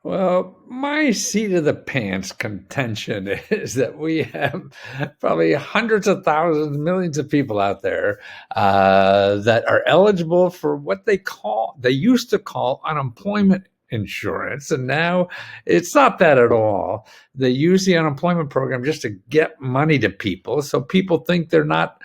Well, my seat of the pants contention is that we have probably hundreds of thousands, millions of people out there that are eligible for what they used to call unemployment insurance. And now it's not that at all. They use the unemployment program just to get money to people. So people think they're not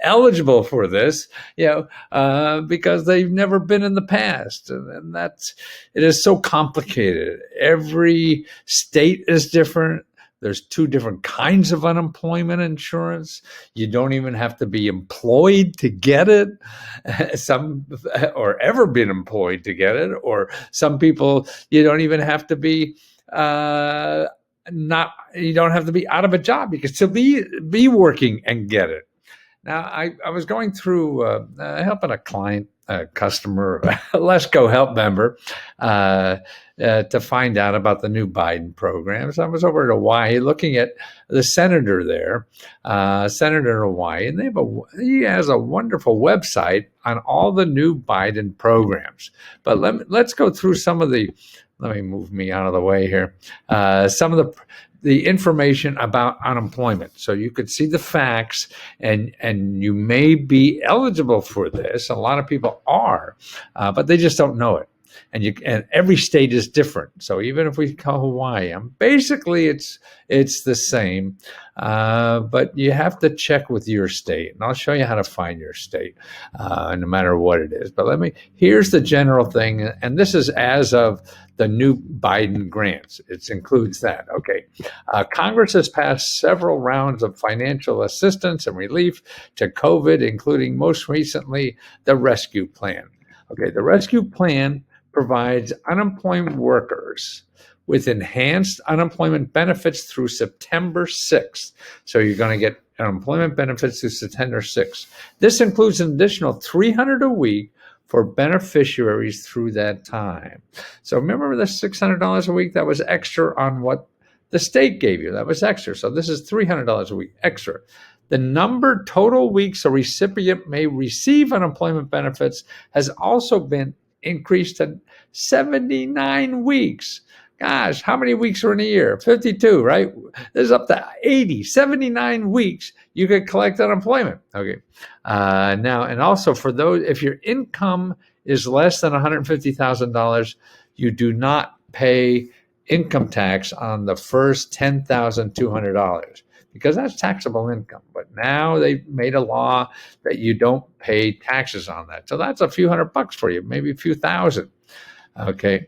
eligible for this, because they've never been in the past, and that's it is so complicated. Every state is different. There's two different kinds of unemployment insurance. You don't even have to be employed to get it. Some or ever been employed to get it, or some people you don't even have to be not you don't have to be out of a job. You can still be working and get it. Now, I was going through helping a client, a customer, a Lesco Help member, to find out about the new Biden programs. I was over at Hawaii looking at the senator there, senator in Hawaii, and he has a wonderful website on all the new Biden programs. But let's go through some of the. Let me move me out of the way here. Some of the information about unemployment. So you could see the facts, and you may be eligible for this. A lot of people are, but they just don't know it. And every state is different. So even if we call Hawaii, basically it's the same, but you have to check with your state, and I'll show you how to find your state, no matter what it is. But here's the general thing, and this is as of the new Biden grants. It includes that. Okay. Congress has passed several rounds of financial assistance and relief to COVID, including most recently the Rescue Plan. Okay. The Rescue Plan provides unemployed workers with enhanced unemployment benefits through September 6th. So you're going to get unemployment benefits through September 6th. This includes an additional $300 a week for beneficiaries through that time. So remember the $600 a week? That was extra on what the state gave you. That was extra. So this is $300 a week extra. The number total weeks a recipient may receive unemployment benefits has also been increased to 79 weeks. Gosh, how many weeks are in a year? 52, right? This is up to 80, 79 weeks you could collect unemployment. Okay. Now, and also for those, if your income is less than $150,000, you do not pay income tax on the first $10,200 because that's taxable income. But now they've made a law that you don't pay taxes on that. So that's a few $100 for you, maybe a few thousand. Okay.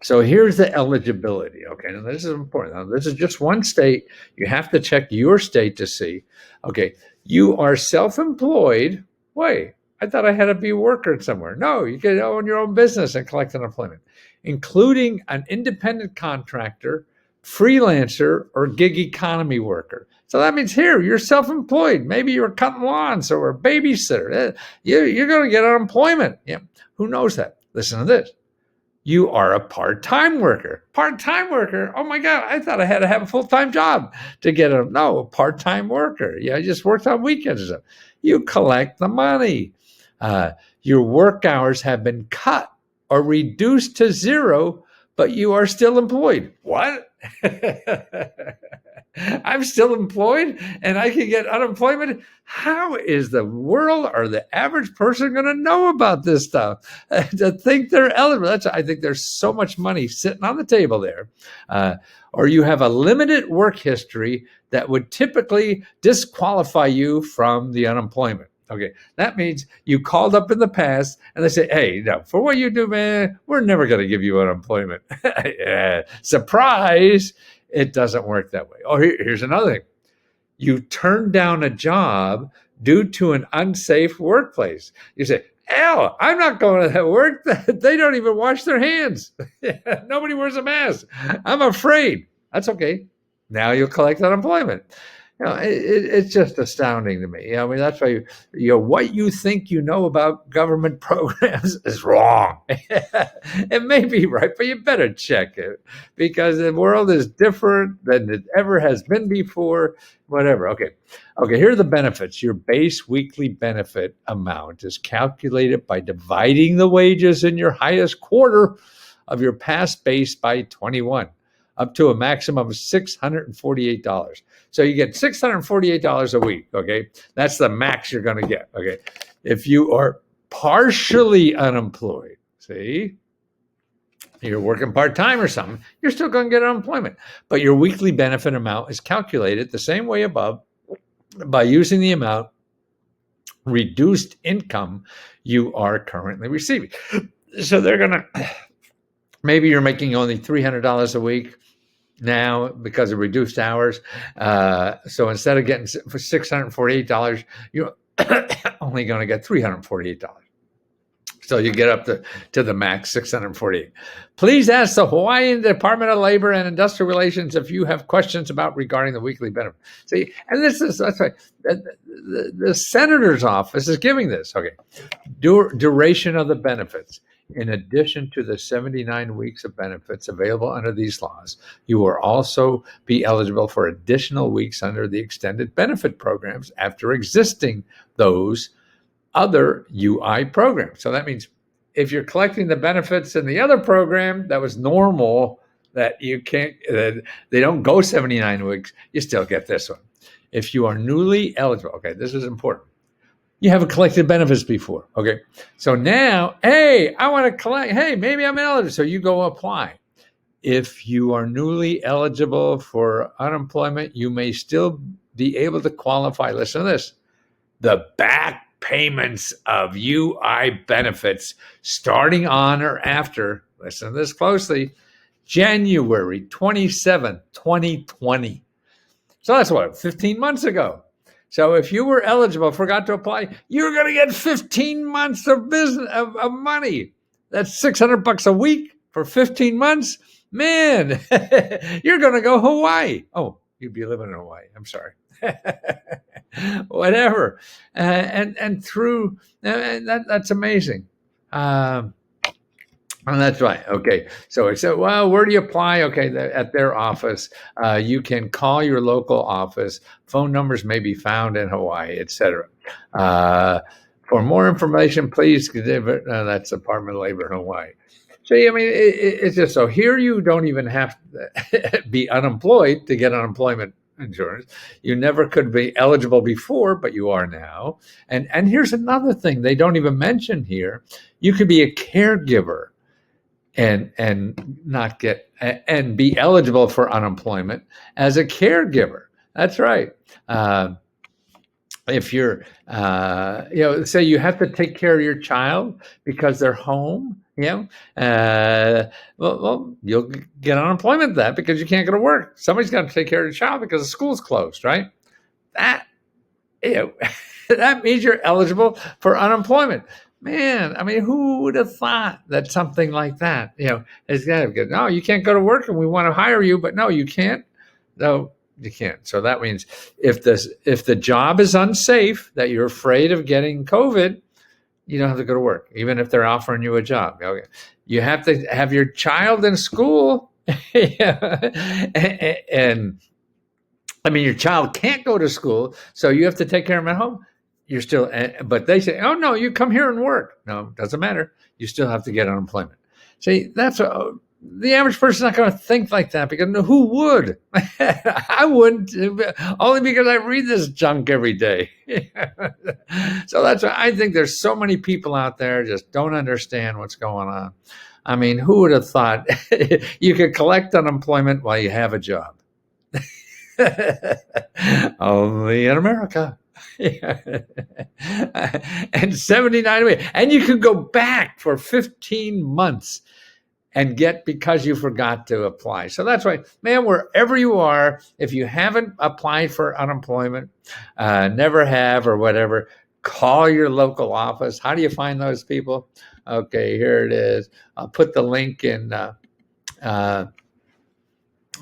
So here's the eligibility. Okay, now this is important. Now, this is just one state. You have to check your state to see. Okay, you are self-employed. Wait, I thought I had to be a worker somewhere. No, you can own your own business and collect unemployment, including an independent contractor, freelancer, or gig economy worker. So that means here, you're self-employed. Maybe you're cutting lawns or a babysitter. You're going to get unemployment. Yeah, who knows that? Listen to this. You are a part-time worker. Part-time worker? Oh my God, I thought I had to have a full-time job to get a part-time worker. Yeah, I just worked on weekends or something. You collect the money. Your work hours have been cut or reduced to zero, but you are still employed. What? I'm still employed and I can get unemployment? How is the world or the average person going to know about this stuff? To think they're eligible. I think there's so much money sitting on the table there. Or you have a limited work history that would typically disqualify you from the unemployment. Okay, that means you called up in the past and they say, hey, no, for what you do, man, we're never going to give you unemployment. Surprise, it doesn't work that way. Oh, here's another thing. You turn down a job due to an unsafe workplace. You say, hell, I'm not going to work. They don't even wash their hands. Nobody wears a mask. I'm afraid. That's okay. Now you'll collect unemployment. It's just astounding to me. I mean, that's why what you think you know about government programs is wrong. It may be right, but you better check it because the world is different than it ever has been before. Whatever. Okay. Here are the benefits. Your base weekly benefit amount is calculated by dividing the wages in your highest quarter of your past base by 21, up to a maximum of $648. So you get $648 a week. Okay. That's the max you're going to get. Okay. If you are partially unemployed, see, you're working part-time or something, you're still going to get unemployment. But your weekly benefit amount is calculated the same way above by using the amount reduced income you are currently receiving. So they're going to, maybe you're making only $300 a week now because of reduced hours. So instead of getting for $648, you're only going to get $348. So you get up to the max, 648. Please ask the Hawaiian Department of Labor and Industrial Relations if you have questions regarding the weekly benefit. See, and that's right. The senator's office is giving this. Okay, duration of the benefits. In addition to the 79 weeks of benefits available under these laws, you will also be eligible for additional weeks under the extended benefit programs after existing those other UI programs. So that means if you're collecting the benefits in the other program that was normal, that you can't, they don't go 79 weeks, you still get this one. If you are newly eligible, okay, this is important. You haven't collected benefits before, okay? So now, hey, I want to collect, hey, maybe I'm eligible. So you go apply. If you are newly eligible for unemployment, you may still be able to qualify. Listen to this. The back payments of UI benefits starting on or after, listen to this closely, January 27th, 2020. So that's what, 15 months ago. So if you were eligible, forgot to apply, you're going to get 15 months of business of money. That's $600 a week for 15 months. Man, you're going to go Hawaii. Oh, you'd be living in Hawaii. I'm sorry. Whatever. And through that's amazing. And that's right. Okay. So I said, well, where do you apply? Okay. At their office. You can call your local office. Phone numbers may be found in Hawaii, etc. For more information, please, that's Department of Labor in Hawaii. See, I mean, it's just so here you don't even have to be unemployed to get unemployment insurance. You never could be eligible before, but you are now. And here's another thing they don't even mention here. You could be a caregiver and not get and be eligible for unemployment as a caregiver. That's right. If you're, say you have to take care of your child because they're home, well, you'll get unemployment that because you can't go to work. Somebody's got to take care of your child because the school's closed, right? That, that means you're eligible for unemployment. Man, I mean, who would have thought that something like that, is going to get, no, you can't go to work and we want to hire you, but no, you can't. No, you can't. So that means if the job is unsafe, that you're afraid of getting COVID, you don't have to go to work, even if they're offering you a job. Okay. You have to have your child in school. And I mean, your child can't go to school, so you have to take care of them at home. You're still, but they say, oh no, you come here and work. No, it doesn't matter. You still have to get unemployment. See, that's the average person's not going to think like that because who would? I wouldn't, only because I read this junk every day. So that's why I think there's so many people out there just don't understand what's going on. I mean, who would have thought you could collect unemployment while you have a job? Only in America. And 79 weeks. And you could go back for 15 months and get because you forgot to apply. So that's why, man, wherever you are, if you haven't applied for unemployment, never have or whatever, call your local office. How do you find those people? Okay, here it is. I'll put the link in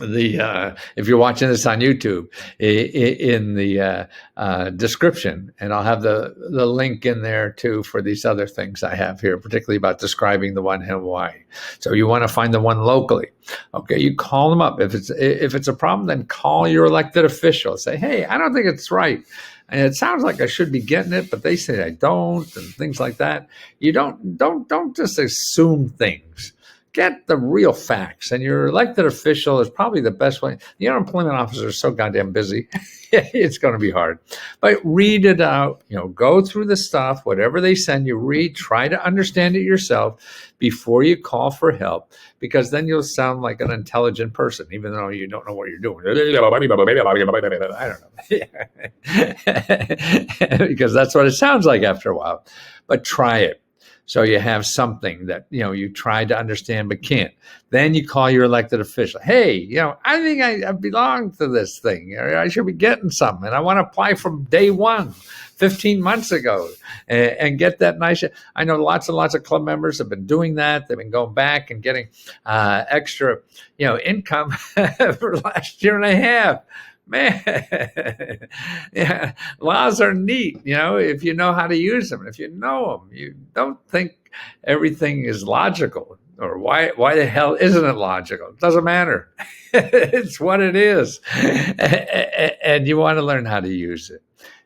if you're watching this on YouTube, in the description, and I'll have the link in there too for these other things I have here, particularly about describing the one in Hawaii. So you want to find the one locally. Okay, you call them up. If it's a problem, then call your elected official. Say, hey, I don't think it's right. And it sounds like I should be getting it, but they say I don't, and things like that. You don't just assume things. Get the real facts, and your elected official is probably the best way. The unemployment officer is so goddamn busy. It's going to be hard, but read it out, go through the stuff, whatever they send you, read, try to understand it yourself before you call for help, because then you'll sound like an intelligent person, even though you don't know what you're doing. I don't know. Because that's what it sounds like after a while, but try it. So you have something that, you tried to understand but can't. Then you call your elected official. Hey, I think I belong to this thing. I should be getting something. And I want to apply from day one, 15 months ago, and get that nice. I know lots and lots of club members have been doing that. They've been going back and getting extra, income for the last year and a half. Man, yeah, laws are neat, if you know how to use them. If you know them, you don't think everything is logical, or why the hell isn't it logical? It doesn't matter. It's what it is. And you want to learn how to use it.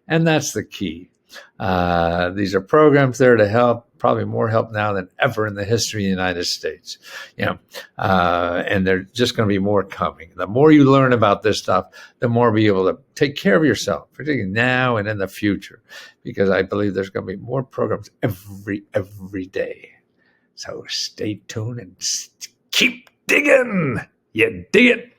And that's the key. These are programs there to help, probably more help now than ever in the history of the United States. And there's just going to be more coming. The more you learn about this stuff, the more be able to take care of yourself, particularly now and in the future, because I believe there's going to be more programs every day. So stay tuned and keep digging. You dig it?